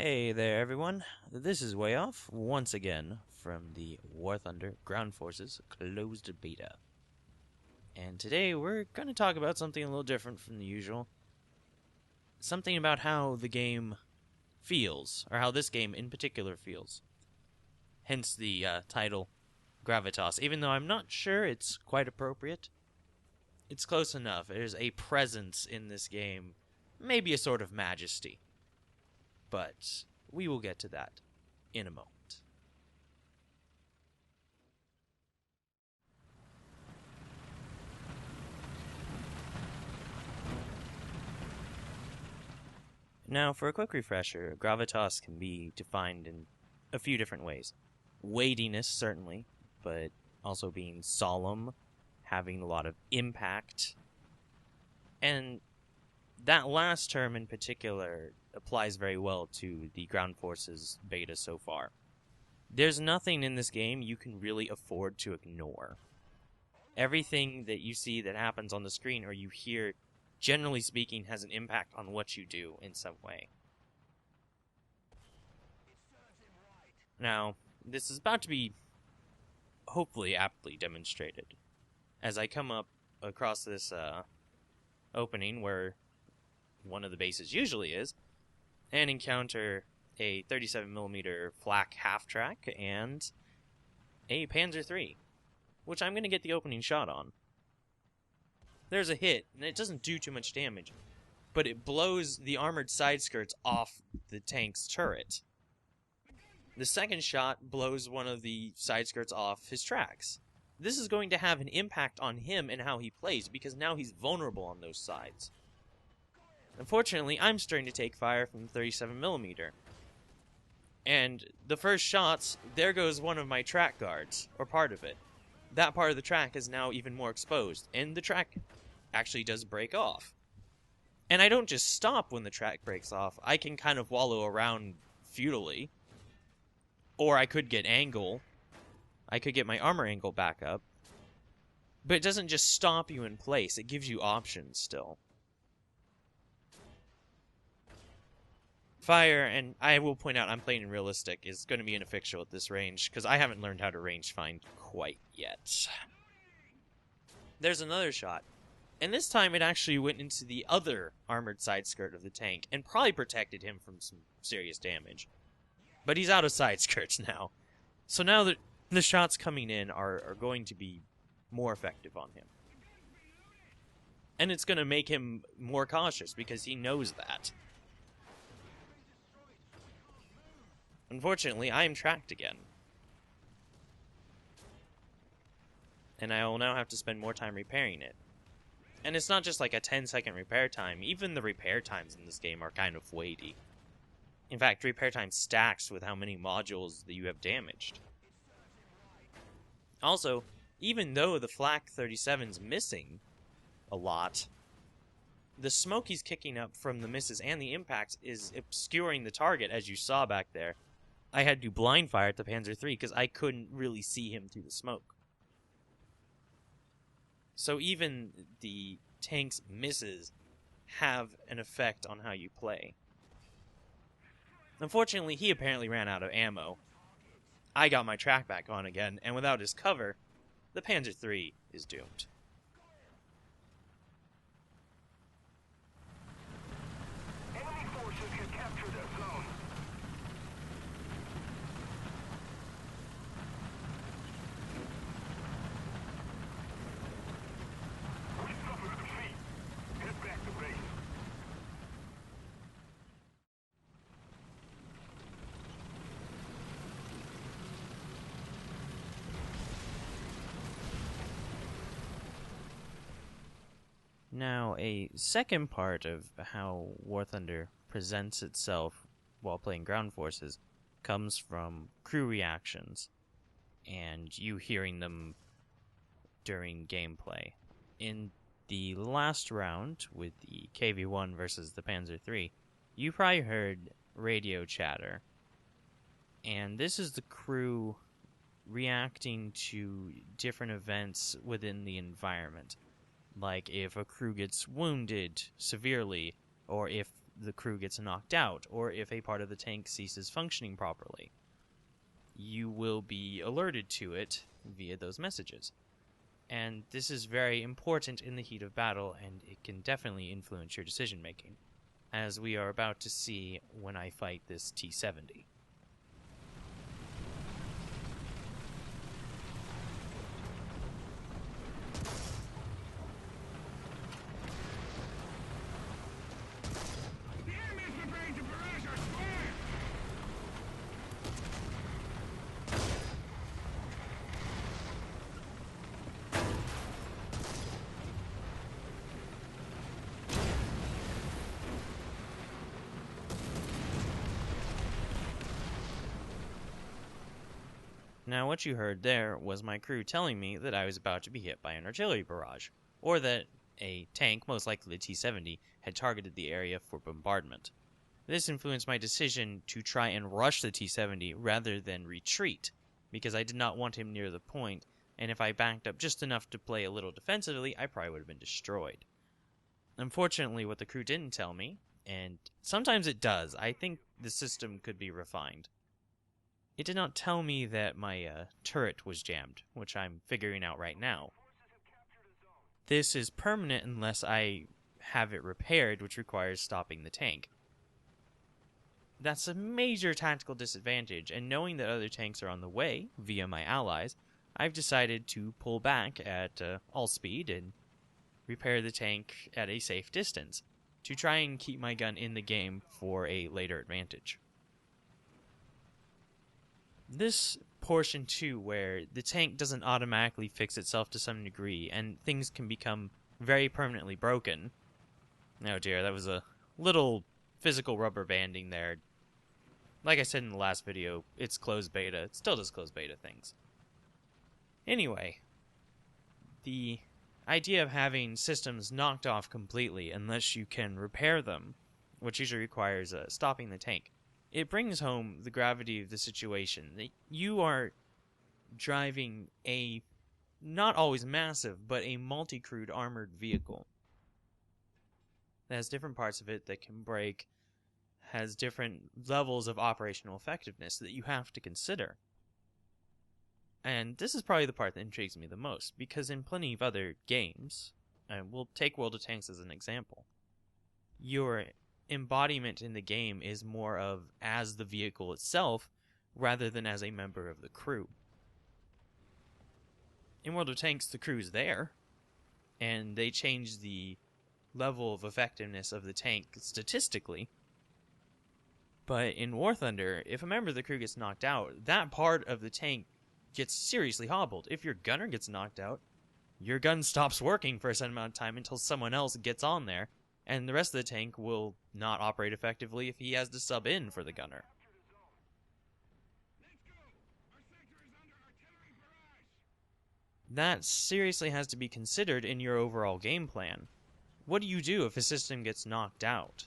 Hey there, everyone. This is Wayoff once again from the War Thunder Ground Forces closed beta. And today we're going to talk about something a little different from the usual. Something about how the game feels, or how this game in particular feels. Hence the title, Gravitas. Even though I'm not sure it's quite appropriate, it's close enough. There's a presence in this game, maybe a sort of majesty. But we will get to that in a moment. Now, for a quick refresher, gravitas can be defined in a few different ways. Weightiness, certainly, but also being solemn, having a lot of impact. And that last term in particular applies very well to the ground forces beta so far. There's nothing in this game you can really afford to ignore. Everything that you see that happens on the screen or you hear, generally speaking, has an impact on what you do in some way. Now, this is about to be hopefully aptly demonstrated as I come up across this opening where one of the bases usually is, and encounter a 37mm flak half-track and a Panzer III, which I'm going to get the opening shot on. There's a hit, and it doesn't do too much damage, but it blows the armored side skirts off the tank's turret. The second shot blows one of the side skirts off his tracks. This is going to have an impact on him and how he plays, because now he's vulnerable on those sides. Unfortunately, I'm starting to take fire from the 37mm. And the first shots, there goes one of my track guards, or part of it. That part of the track is now even more exposed, and the track actually does break off. And I don't just stop when the track breaks off, I can kind of wallow around futilely. Or I could get angle. I could get my armor angle back up. But it doesn't just stop you in place, it gives you options still. Fire, and I will point out I'm playing in realistic, is going to be ineffectual at this range, because I haven't learned how to range find quite yet. There's another shot, and this time it actually went into the other armored side skirt of the tank, and probably protected him from some serious damage. But he's out of side skirts now, so now the shots coming in are going to be more effective on him. And it's going to make him more cautious, because he knows that. Unfortunately, I am tracked again. And I will now have to spend more time repairing it. And it's not just like a 10-second repair time. Even the repair times in this game are kind of weighty. In fact, repair time stacks with how many modules that you have damaged. Also, even though the flak 37's missing a lot, the smoke he's kicking up from the misses and the impacts is obscuring the target, as you saw back there. I had to blind fire at the Panzer III because I couldn't really see him through the smoke. So even the tank's misses have an effect on how you play. Unfortunately, he apparently ran out of ammo. I got my track back on again, and without his cover, the Panzer III is doomed. Enemy forces can capture that zone. We suffered defeat. Head back to base. Now, a second part of how War Thunder presents itself while playing ground forces comes from crew reactions, and you hearing them during gameplay. In the last round, with the KV-1 versus the Panzer III, you probably heard radio chatter, and this is the crew reacting to different events within the environment. Like if a crew gets wounded severely, or if the crew gets knocked out, or if a part of the tank ceases functioning properly. You will be alerted to it via those messages. And this is very important in the heat of battle, and it can definitely influence your decision making, as we are about to see when I fight this T-70. The enemy's preparing to barrage our square! Now, what you heard there was my crew telling me that I was about to be hit by an artillery barrage, or that a tank, most likely the T-70, had targeted the area for bombardment. This influenced my decision to try and rush the T-70 rather than retreat, because I did not want him near the point, and if I backed up just enough to play a little defensively, I probably would have been destroyed. Unfortunately, what the crew didn't tell me, and sometimes it does, I think the system could be refined. It did not tell me that my turret was jammed, which I'm figuring out right now. This is permanent unless I have it repaired, which requires stopping the tank. That's a major tactical disadvantage, and knowing that other tanks are on the way, via my allies, I've decided to pull back at all speed and repair the tank at a safe distance, to try and keep my gun in the game for a later advantage. This portion too, where the tank doesn't automatically fix itself to some degree and things can become very permanently broken. Oh dear, that was a little physical rubber banding there. Like I said in the last video, it's closed beta. It still does closed beta things. Anyway, the idea of having systems knocked off completely unless you can repair them, which usually requires stopping the tank, it brings home the gravity of the situation. That you are driving a, not always massive, but a multi-crewed armored vehicle. That has different parts of it that can break, has different levels of operational effectiveness that you have to consider. And this is probably the part that intrigues me the most, because in plenty of other games, and we'll take World of Tanks as an example, your embodiment in the game is more of as the vehicle itself rather than as a member of the crew. In World of Tanks, the crew's there, and they change the level of effectiveness of the tank statistically. But in War Thunder, if a member of the crew gets knocked out, that part of the tank gets seriously hobbled. If your gunner gets knocked out, your gun stops working for a certain amount of time until someone else gets on there, and the rest of the tank will not operate effectively if he has to sub in for the gunner. That seriously has to be considered in your overall game plan. What do you do if a system gets knocked out?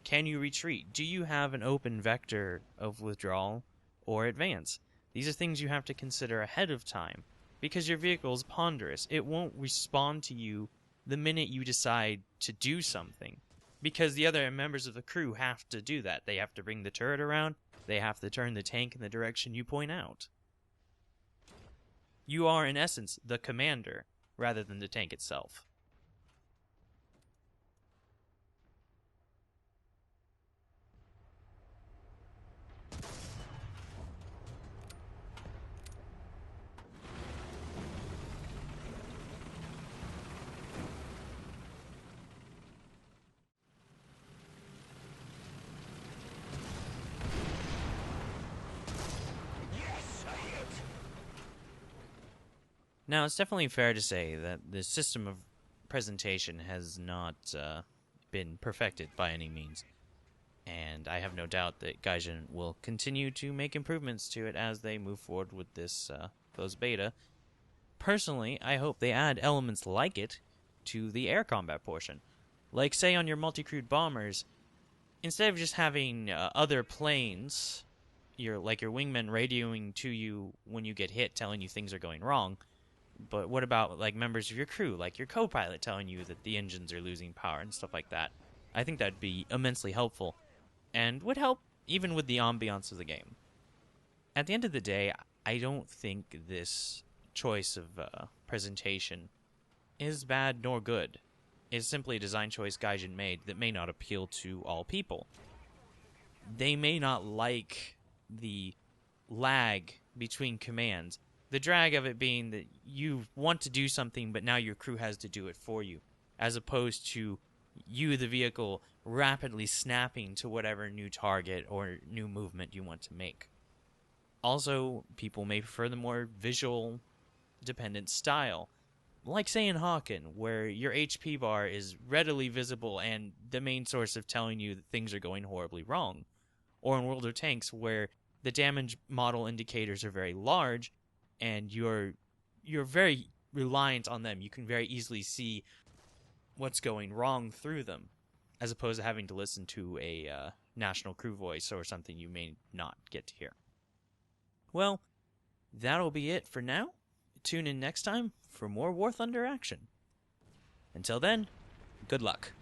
Can you retreat? Do you have an open vector of withdrawal or advance? These are things you have to consider ahead of time, because your vehicle is ponderous. It won't respond to you the minute you decide to do something, because the other members of the crew have to do that. They have to bring the turret around, they have to turn the tank in the direction you point out. You are, in essence, the commander, rather than the tank itself. Now, it's definitely fair to say that the system of presentation has not been perfected by any means, and I have no doubt that Gaijin will continue to make improvements to it as they move forward with this closed beta. Personally, I hope they add elements like it to the air combat portion. Like, say, on your multi-crewed bombers, instead of just having other planes, your wingmen radioing to you when you get hit, telling you things are going wrong, but what about, like, members of your crew, like your co-pilot telling you that the engines are losing power and stuff like that? I think that'd be immensely helpful, and would help even with the ambiance of the game. At the end of the day, I don't think this choice of presentation is bad nor good. It's simply a design choice Gaijin made that may not appeal to all people. They may not like the lag between commands, the drag of it being that you want to do something but now your crew has to do it for you, as opposed to you, the vehicle, rapidly snapping to whatever new target or new movement you want to make. Also, people may prefer the more visual dependent style, like say in Hawken, where your HP bar is readily visible and the main source of telling you that things are going horribly wrong. Or in World of Tanks, where the damage model indicators are very large and you're very reliant on them. You can very easily see what's going wrong through them, as opposed to having to listen to a national crew voice or something you may not get to hear. Well, that'll be it for now. Tune in next time for more War Thunder action. Until then, good luck.